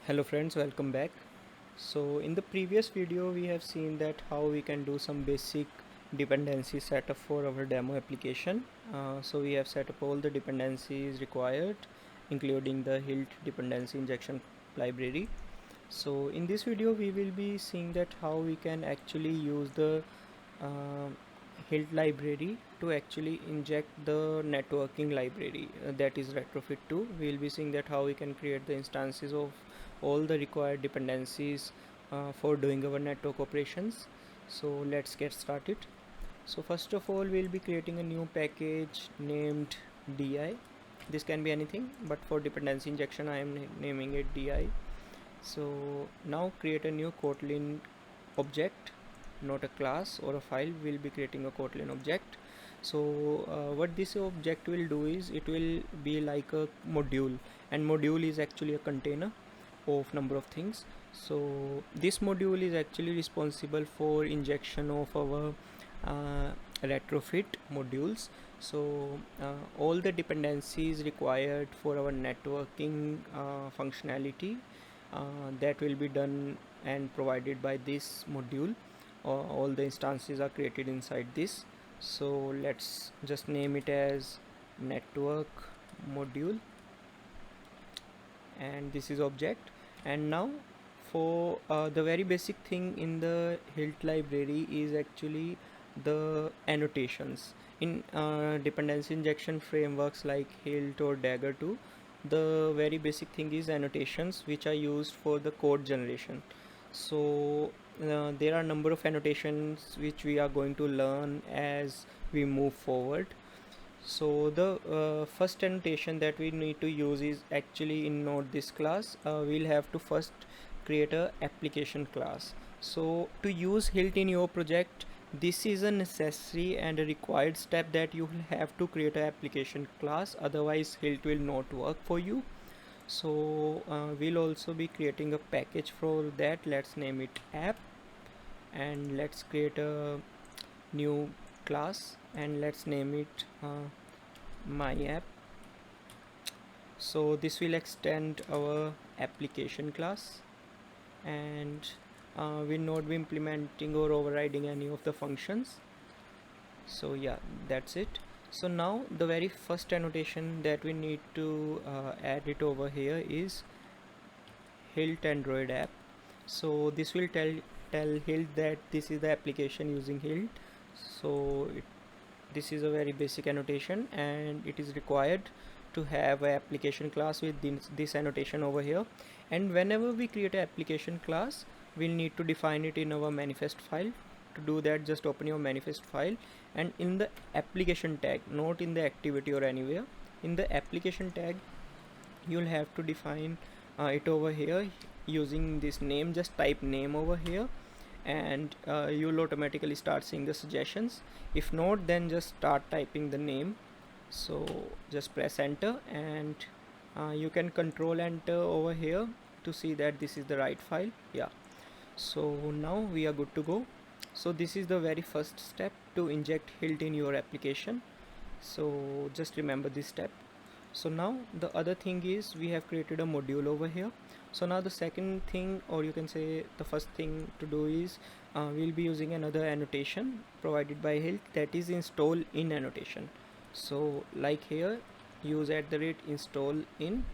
Hello friends, welcome back. So in the previous video we have seen that how we can do some basic dependency setup for our demo application. So we have set up all the dependencies required, including the HILT dependency injection library. So in this video we will be seeing that how we can actually use the uh, HILT library to actually inject the networking library, that is retrofit 2. We will be seeing that how we can create the instances of all the required dependencies for doing our network operations. So let's get started. So first of all we'll be creating a new package named di. This can be anything, but for dependency injection I am naming it di. So now create a new Kotlin object, not a class or a file. We'll be creating a Kotlin object. So what this object will do is it will be like a module, and module is actually a container of number of things. So this module is actually responsible for injection of our retrofit modules. So all the dependencies required for our networking functionality that will be done and provided by this module. All the instances are created inside this. So let's just name it as network module, and this is object. And now for the very basic thing in the HILT library is actually the annotations. In dependency injection frameworks like HILT or Dagger 2, the very basic thing is annotations, which are used for the code generation. So there are a number of annotations which we are going to learn as we move forward. So the first annotation that we need to use is actually in node this class. We'll have to first create a application class. So to use HILT in your project, this is a necessary and a required step, that you will have to create an application class, otherwise HILT will not work for you. So we'll also be creating a package for that. Let's name it app, and let's create a new class and let's name it my app. So this will extend our application class, and we'll not be implementing or overriding any of the functions. So yeah, that's it. So now the very first annotation that we need to add it over here is HILT Android app. So this will tell HILT that this is the application using HILT. So this is a very basic annotation, and it is required to have an application class with this annotation over here. And whenever we create an application class, we'll need to define it in our manifest file. To do that, just open your manifest file, and in the application tag, not in the activity or anywhere, in the application tag you'll have to define it over here using this name. Just type name over here, and you'll automatically start seeing the suggestions. If not, then just start typing the name. So just press enter, and you can control enter over here to see that this is the right file. Yeah, so now we are good to go. So this is the very first step to inject HILT in your application. So just remember this step. So now the other thing is we have created a module over here. So now the second thing, or you can say the first thing to do is we'll be using another annotation provided by HILT, that is install in annotation. So like here, use @install in.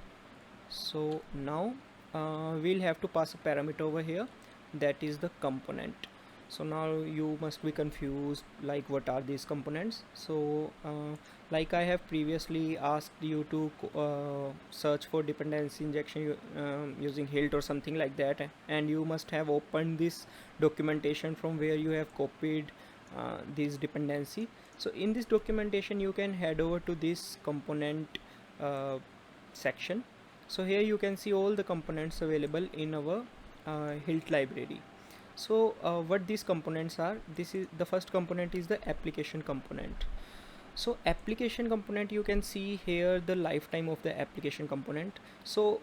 So now we'll have to pass a parameter over here, that is the component. So now you must be confused, like what are these components. So like I have previously asked you to search for dependency injection using HILT or something like that, and you must have opened this documentation from where you have copied this dependency. So in this documentation you can head over to this component section. So here you can see all the components available in our HILT library. So what these components are, this is the first component is the application component. So application component, you can see here the lifetime of the application component. So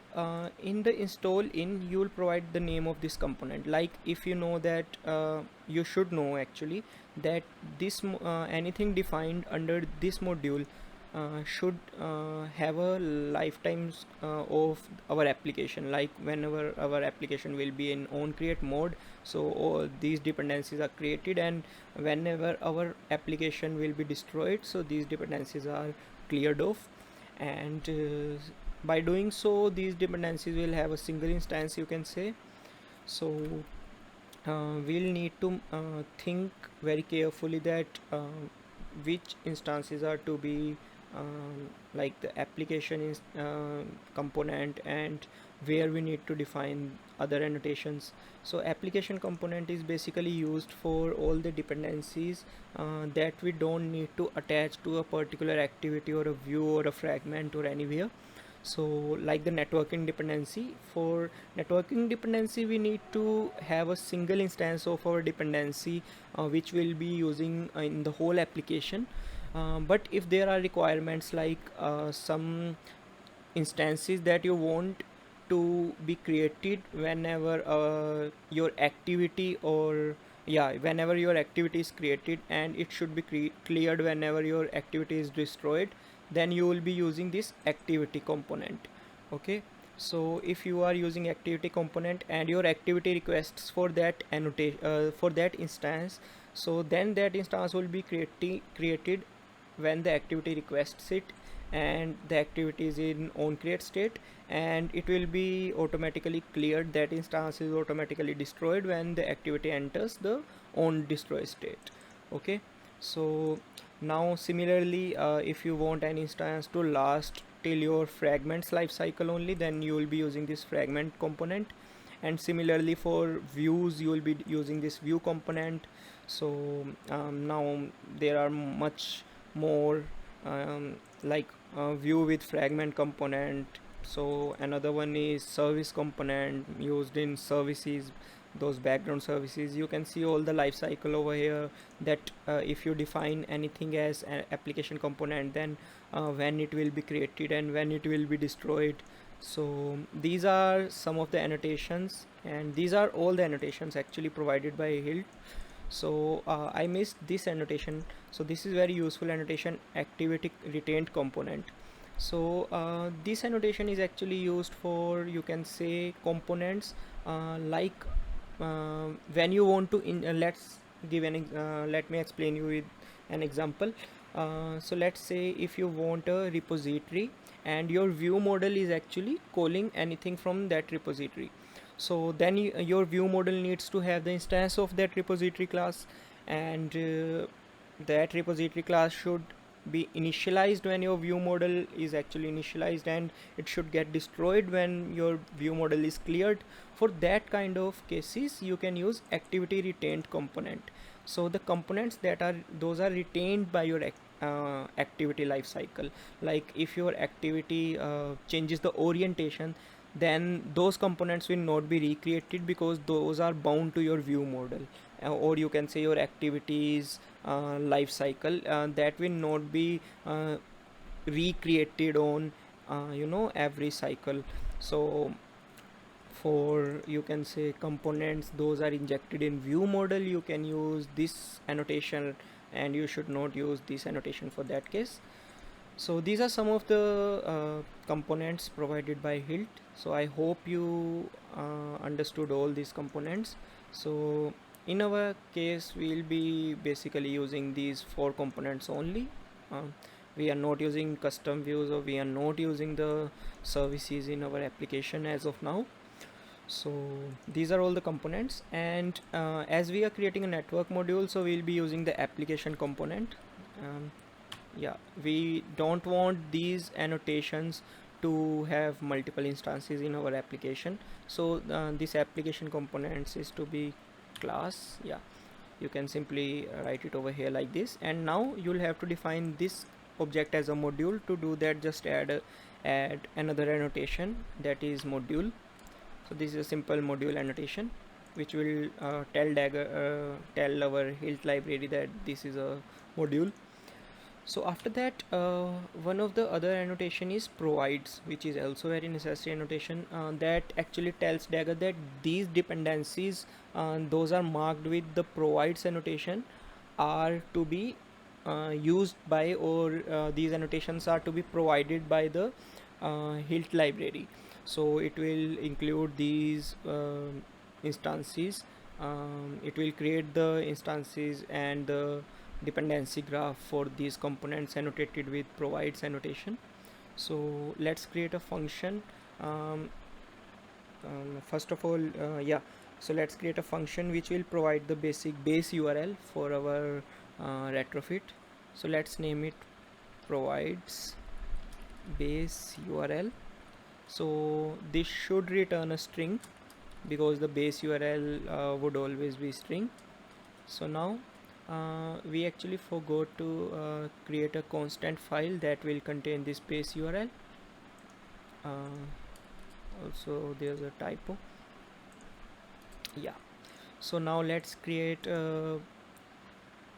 in the install in, you will provide the name of this component. Like if you know that you should know actually that this anything defined under this module should have a lifetime of our application. Like whenever our application will be in on create mode, so all these dependencies are created, and whenever our application will be destroyed, so these dependencies are cleared off. And by doing so, these dependencies will have a single instance, you can say. So we'll need to think very carefully that which instances are to be like the application is component, and where we need to define other annotations. So application component is basically used for all the dependencies that we don't need to attach to a particular activity or a view or a fragment or anywhere. So like the networking dependency, for networking dependency we need to have a single instance of our dependency which will be using in the whole application. But if there are requirements like some instances that you want to be created whenever your activity, or yeah, whenever your activity is created, and it should be cleared whenever your activity is destroyed, then you will be using this activity component. Okay, so if you are using activity component and your activity requests for that annotation for that instance, so then that instance will be created when the activity requests it, and the activity is in on create state, and it will be automatically cleared. That instance is automatically destroyed when the activity enters the on destroy state. Okay, so now similarly, if you want an instance to last till your fragments life cycle only, then you will be using this fragment component. And similarly for views, you will be using this view component. So now there are much more like view with fragment component. So another one is service component used in services, those background services. You can see all the life cycle over here, that if you define anything as an application component, then when it will be created and when it will be destroyed. So these are some of the annotations, and these are all the annotations actually provided by Hilt. So I missed this annotation. So this is very useful annotation, activity retained component. So this annotation is actually used for, you can say, components like when you want to let's give let me explain you with an example. So let's say if you want a repository, and your view model is actually calling anything from that repository, so then your view model needs to have the instance of that repository class, and that repository class should be initialized when your view model is actually initialized, and it should get destroyed when your view model is cleared. For that kind of cases, you can use activity retained component. So the components that are, those are retained by your activity lifecycle. Like if your activity changes the orientation, then those components will not be recreated, because those are bound to your view model, or you can say your activities life cycle, that will not be recreated on every cycle. So for, you can say, components those are injected in view model, you can use this annotation, and you should not use this annotation for that case. So these are some of the components provided by Hilt. So I hope you understood all these components. So in our case, we'll be basically using these 4 components only. We are not using custom views, or we are not using the services in our application as of now. So these are all the components, and as we are creating a network module, so we'll be using the application component. Yeah, we don't want these annotations to have multiple instances in our application. So this application components is to be class. Yeah, you can simply write it over here like this, and now you'll have to define this object as a module. To do that, just add another annotation, that is module. So this is a simple module annotation which will tell our Hilt library that this is a module. So after that, one of the other annotation is provides, which is also very necessary annotation, that actually tells Dagger that these dependencies, those are marked with the provides annotation, are to be used by, or these annotations are to be provided by the Hilt library. So it will include these instances. It will create the instances and the dependency graph for these components annotated with provides annotation. So let's create a function. um, First of all, so let's create a function which will provide the basic base URL for our retrofit. So let's name it provides base URL. So this should return a string because the base URL would always be string. So now we actually forgot to create a constant file that will contain this base URL. Also there's a typo. Yeah, so now let's create a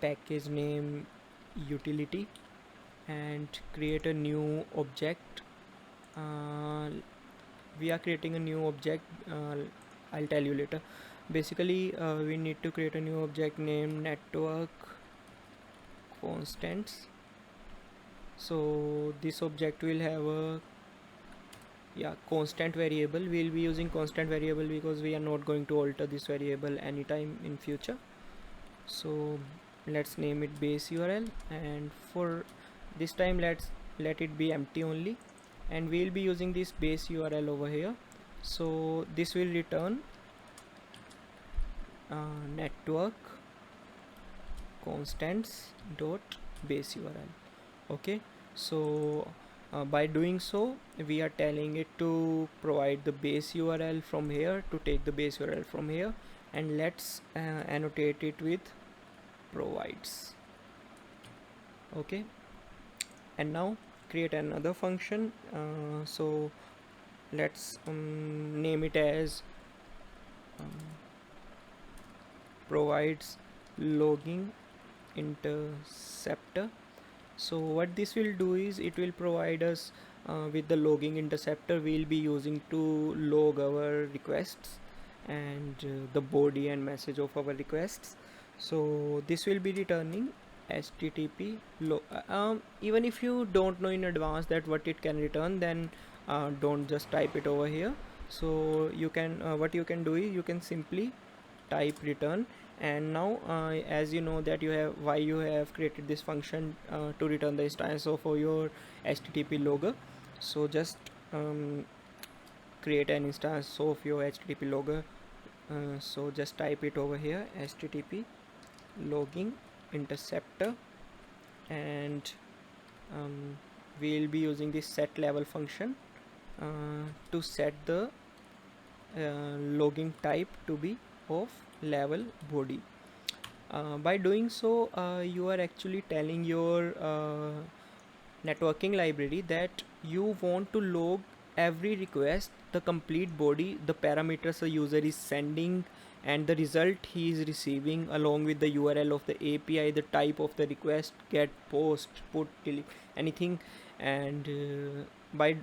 package name utility and create a new object. We are creating a new object. I'll tell you later. Basically we need to create a new object named network constants. So this object will have a constant variable. We'll be using constant variable because we are not going to alter this variable anytime in future. So let's name it base URL, and for this time let it be empty only, and we'll be using this base URL over here. So this will return network constants dot base URL. Okay, so by doing so we are telling it to provide the base URL from here, to take the base URL from here, and let's annotate it with provides. Okay, and now create another function. So let's name it as provides logging interceptor. So what this will do is it will provide us with the logging interceptor we'll be using to log our requests and the body and message of our requests. So this will be returning http even if you don't know in advance that what it can return, then don't just type it over here. So you can what you can do is you can simply type return. And now as you know that you have created this function to return the instance of your http logger. So just create an instance of your http logger. So just type it over here, http logging interceptor, and we'll be using this set level function to set the logging type to be of level body. By doing so you are actually telling your networking library that you want to log every request, the complete body, the parameters a user is sending, and the result he is receiving, along with the URL of the API, the type of the request, get, post, put, delete, anything. And by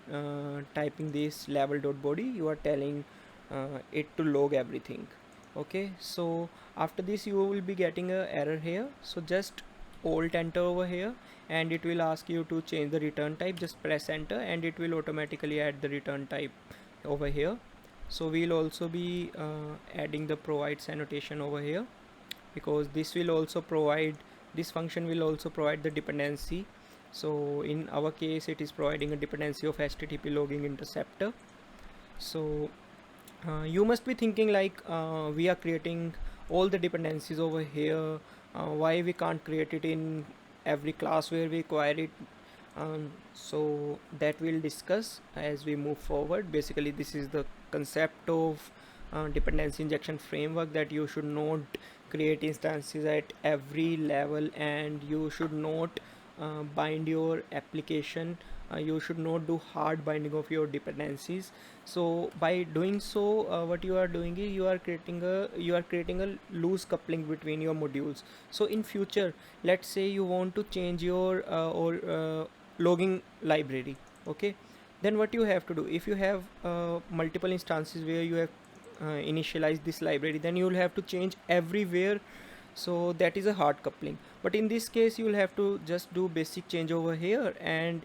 typing this level.body you are telling it to log everything. Okay, so after this you will be getting a error here. So just alt enter over here, and it will ask you to change the return type. Just press enter and it will automatically add the return type over here. So we'll also be adding the provides annotation over here, because this will also provide, this function will also provide the dependency. So in our case it is providing a dependency of http logging interceptor. So you must be thinking like we are creating all the dependencies over here, why we can't create it in every class where we require it. So that we'll discuss as we move forward. Basically this is the concept of dependency injection framework, that you should not create instances at every level, and you should not bind your application. You should not do hard binding of your dependencies. So by doing so what you are doing is you are creating a loose coupling between your modules. So in future, let's say you want to change your logging library. Okay, then what you have to do, if you have multiple instances where you have initialized this library, then you will have to change everywhere so that is a hard coupling. But in this case you will have to just do basic change over here, and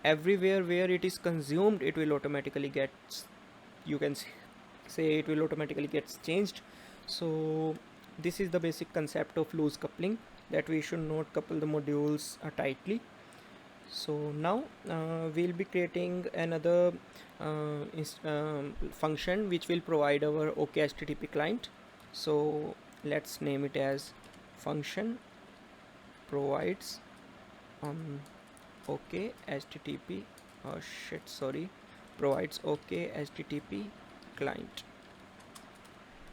everywhere where it is consumed it will automatically get, you can say it will automatically gets changed. So this is the basic concept of loose coupling, that we should not couple the modules tightly. So now we'll be creating another function which will provide our OK HTTP client. So let's name it as function provides OK HTTP provides OK HTTP client.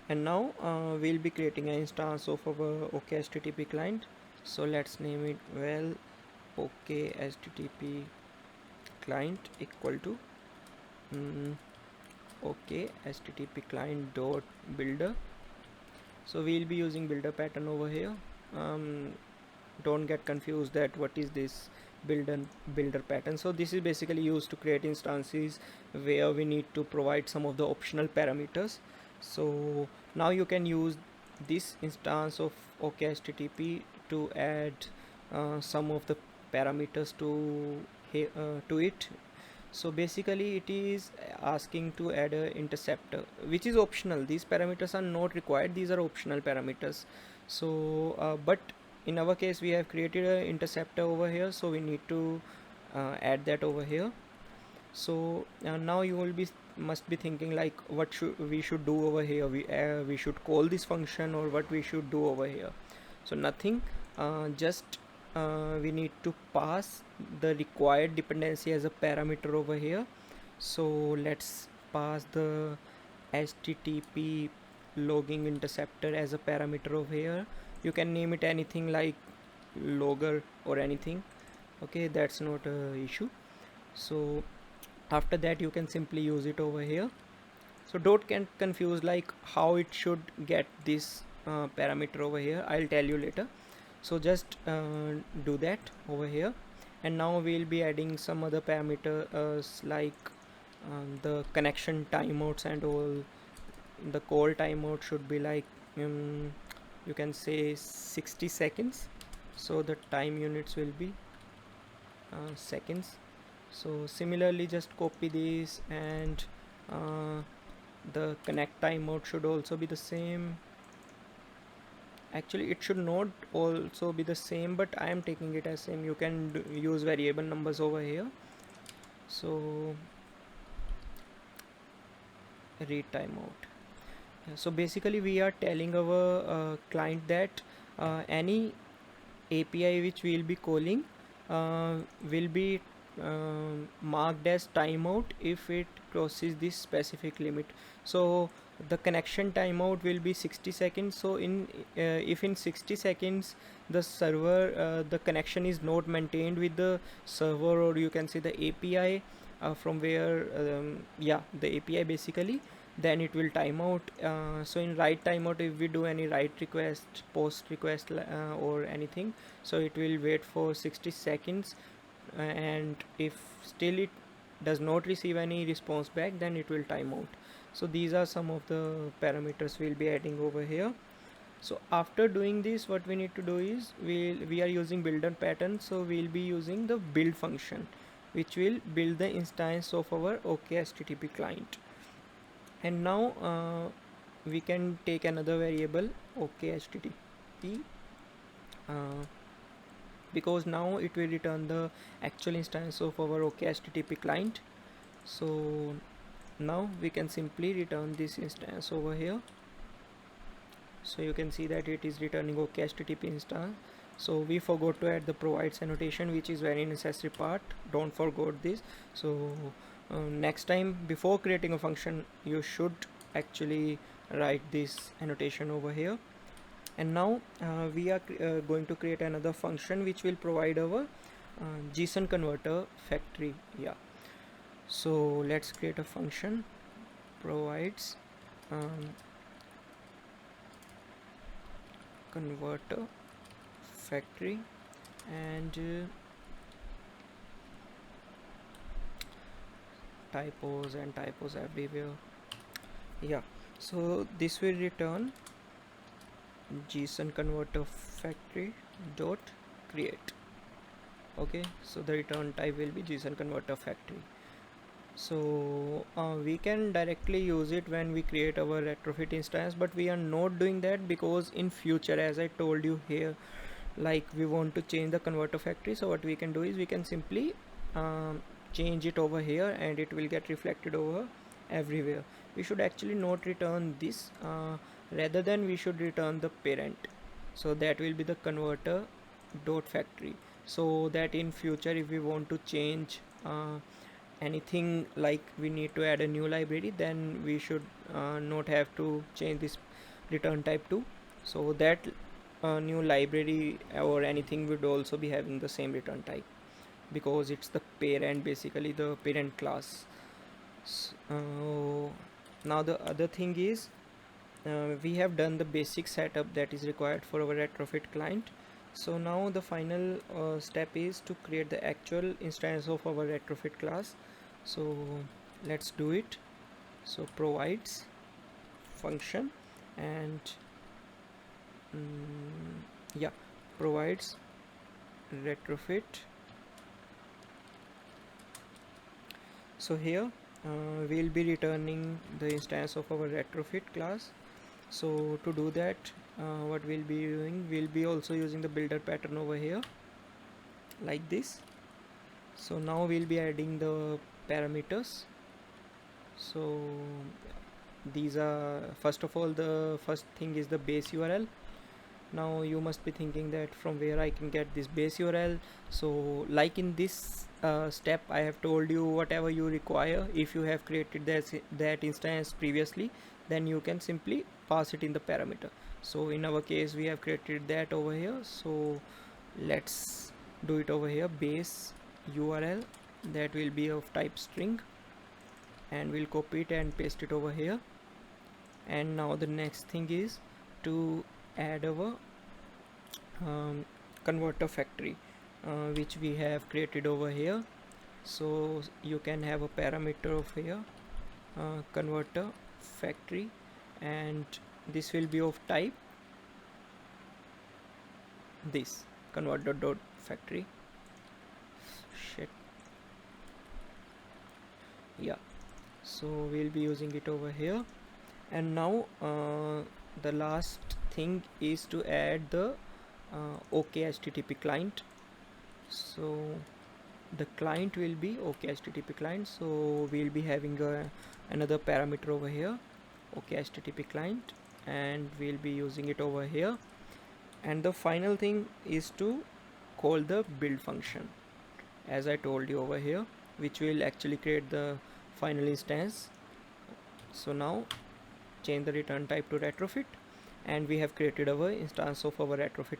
And now we'll be creating an instance of our OK HTTP client. So let's name it well OK HTTP client equal to OK HTTP client dot builder. So we'll be using builder pattern over here. Don't get confused that what is this builder pattern. So this is basically used to create instances where we need to provide some of the optional parameters. So now you can use this instance of OK HTTP to add some of the parameters to it. So basically it is asking to add a interceptor, which is optional. These parameters are not required, these are optional parameters. So but in our case we have created an interceptor over here, so we need to add that over here. So now you will be must be thinking like what we should do over here. We should call this function, or what we should do over here. So nothing, just we need to pass the required dependency as a parameter over here. So let's pass the HTTP logging interceptor as a parameter over here. You can name it anything like logger or anything, okay, that's not a issue. So after that you can simply use it over here. So don't get confused like how it should get this parameter over here, I'll tell you later. So just do that over here. And now we'll be adding some other parameters like the connection timeouts and all. The call timeout should be like you can say 60 seconds, so the time units will be seconds. So similarly just copy this, and the connect timeout should also be the same. Actually it should not also be the same, but I am taking it as same. You can use variable numbers over here. So read timeout. So basically we are telling our client that any API which we will be calling will be marked as timeout if it crosses this specific limit. So the connection timeout will be 60 seconds. So in if in 60 seconds the server the connection is not maintained with the server, or you can say the API from where the API basically, then it will time out. So in write timeout, if we do any write request, post request or anything, so it will wait for 60 seconds, and if still it does not receive any response back, then it will time out. So these are some of the parameters we'll be adding over here. So after doing this, what we need to do is we are using builder pattern, so we'll be using the build function which will build the instance of our OK HTTP client. And now we can take another variable OK HTTP because now it will return the actual instance of our OK HTTP client. So now we can simply return this instance over here. So you can see that it is returning OK HTTP instance. So we forgot to add the provides annotation, which is very necessary part. Don't forget this. So next time before creating a function you should actually write this annotation over here. And now we are going to create another function which will provide our JSON converter factory. So let's create a function provides converter factory, and typos everywhere. So this will return JSON converter factory dot create. Okay, so the return type will be JSON converter factory. So we can directly use it when we create our retrofit instance, but we are not doing that because in future, as I told you here, like we want to change the converter factory. So what we can do is we can simply change it over here and it will get reflected over everywhere. We should actually not return this, rather than we should return the parent. So that will be the converter dot factory, so that in future if we want to change anything, like we need to add a new library, then we should not have to change this return type too. So that new library or anything would also be having the same return type, because it's the parent, basically the parent class. So now the other thing is, we have done the basic setup that is required for our retrofit client. So now the final step is to create the actual instance of our retrofit class. So let's do it. So provides function and yeah, provides retrofit. So here we'll be returning the instance of our retrofit class. So to do that, what we'll be doing, we'll be also using the builder pattern over here like this. So now we'll be adding the parameters. So these are, first of all, the first thing is the base URL. Now you must be thinking that from where I can get this base URL. So like in this step, I have told you whatever you require. If you have created that instance previously, then you can simply pass it in the parameter. So in our case, we have created that over here. So let's do it over here. Base URL, that will be of type string, and we'll copy it and paste it over here. And now the next thing is to add our converter factory, which we have created over here. So you can have a parameter of here, converter factory, and this will be of type this converter dot factory. Shit. Yeah, so we'll be using it over here. And now the last thing is to add the OK HTTP client. So the client will be OK HTTP client. So we'll be having another parameter over here, OK HTTP client, and we'll be using it over here. And the final thing is to call the build function, as I told you over here, which will actually create the final instance. So now change the return type to retrofit, and we have created our instance of our retrofit.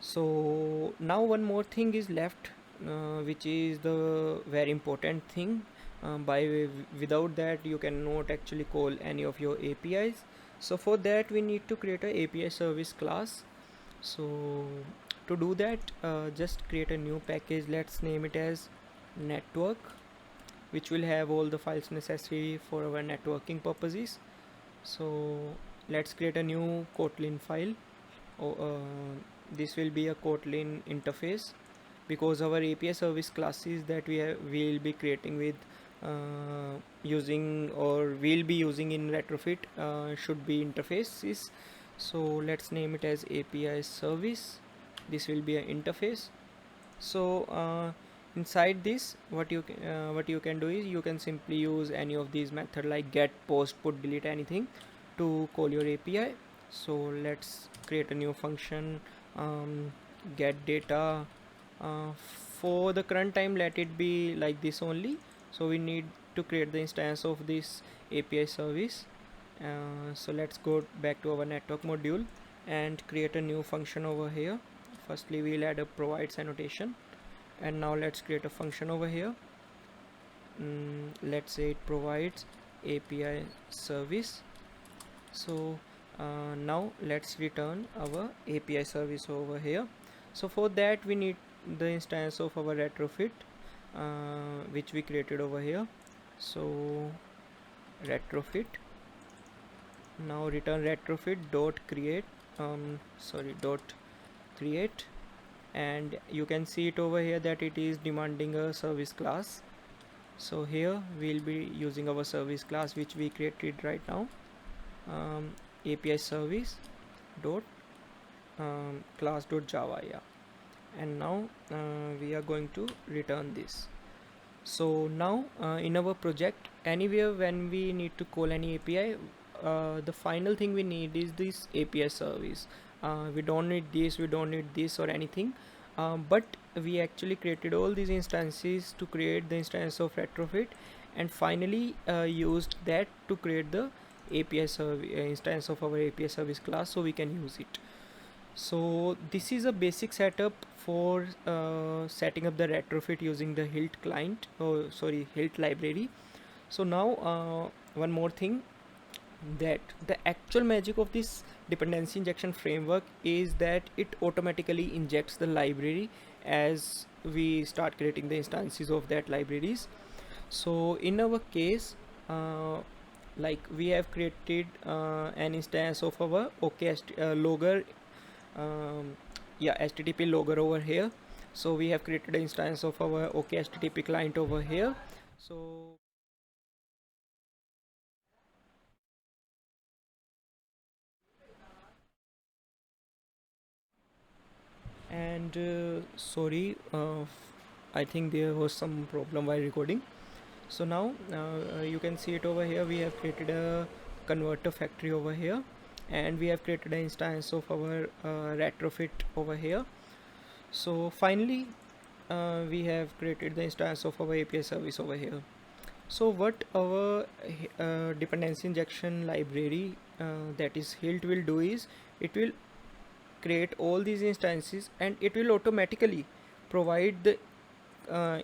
So now one more thing is left, which is the very important thing. Without that you cannot actually call any of your APIs. So for that we need to create a API service class. So to do that, just create a new package. Let's name it as network, which will have all the files necessary for our networking purposes. So let's create a new Kotlin file. This will be a Kotlin interface, because our API service classes that will be creating with using, or we'll be using in retrofit, should be interfaces. So let's name it as API service. This will be an interface. So inside this, what you can do is you can simply use any of these method like get, post, put, delete, anything to call your API. So let's create a new function, get data. For the current time, let it be like this only. So we need to create the instance of this API service. So let's go back to our network module and create a new function over here. Firstly, we'll add a provides annotation, and now let's create a function over here. Let's say it provides API service. So now let's return our API service over here. So for that we need the instance of our retrofit, which we created over here. So retrofit, now return retrofit dot create dot create, and you can see it over here that it is demanding a service class. So here we'll be using our service class which we created right now, API service dot class dot java. Yeah, and now we are going to return this. So now in our project, anywhere when we need to call any API, the final thing we need is this API service. We don't need this, we don't need this or anything, but we actually created all these instances to create the instance of retrofit, and finally used that to create the API service instance of our API service class, so we can use it. So this is a basic setup for setting up the retrofit using the Hilt client, Hilt library. So now one more thing, that the actual magic of this dependency injection framework is that it automatically injects the library as we start creating the instances of that libraries. So in our case, like we have created an instance of our logger, HTTP logger over here. So we have created an instance of our HTTP client over here. So and sorry, I think there was some problem while recording. So now you can see it over here. We have created a converter factory over here, and we have created an instance of our retrofit over here. So finally we have created the instance of our API service over here. So what our dependency injection library, that is Hilt, will do is it will create all these instances, and it will automatically provide the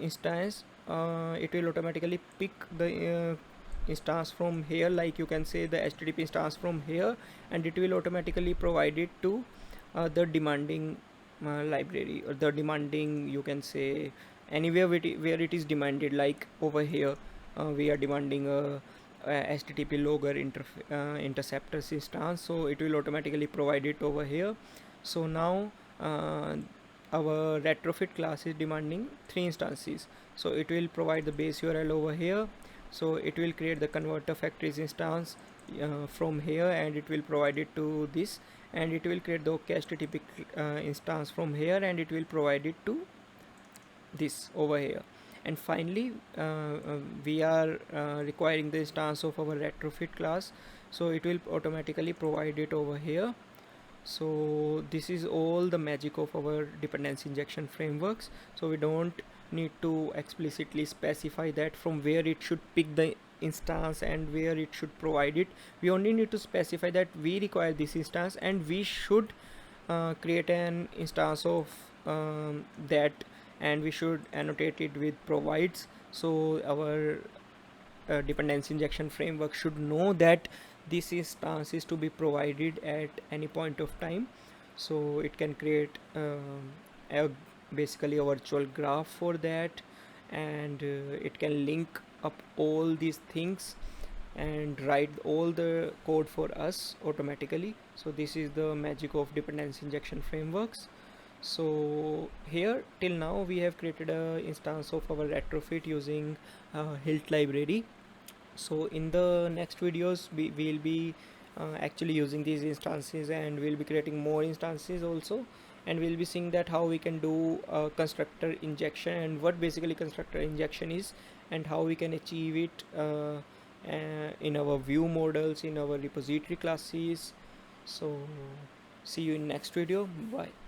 instance. It will automatically pick the instance from here, like you can say the HTTP instance from here, and it will automatically provide it to the demanding library, or the demanding, you can say, anywhere where it is demanded. Like over here we are demanding a HTTP logger interceptors instance, so it will automatically provide it over here. So now our retrofit class is demanding 3 instances, so it will provide the base URL over here. So it will create the converter factories instance from here, and it will provide it to this, and it will create the HTTP instance from here, and it will provide it to this over here. And finally we are requiring the instance of our retrofit class, so it will automatically provide it over here. So this is all the magic of our dependency injection frameworks. So we don't need to explicitly specify that from where it should pick the instance and where it should provide it. We only need to specify that we require this instance, and we should create an instance of that, and we should annotate it with provides. So our dependency injection framework should know that this instance is to be provided at any point of time. So it can create basically a virtual graph for that, and it can link up all these things and write all the code for us automatically. So this is the magic of dependency injection frameworks. So here till now we have created a instance of our retrofit using Hilt library. So in the next videos we will be actually using these instances, and we'll be creating more instances also, and we'll be seeing that how we can do constructor injection, and what basically constructor injection is, and how we can achieve it in our view models, in our repository classes. So see you in next video. Bye.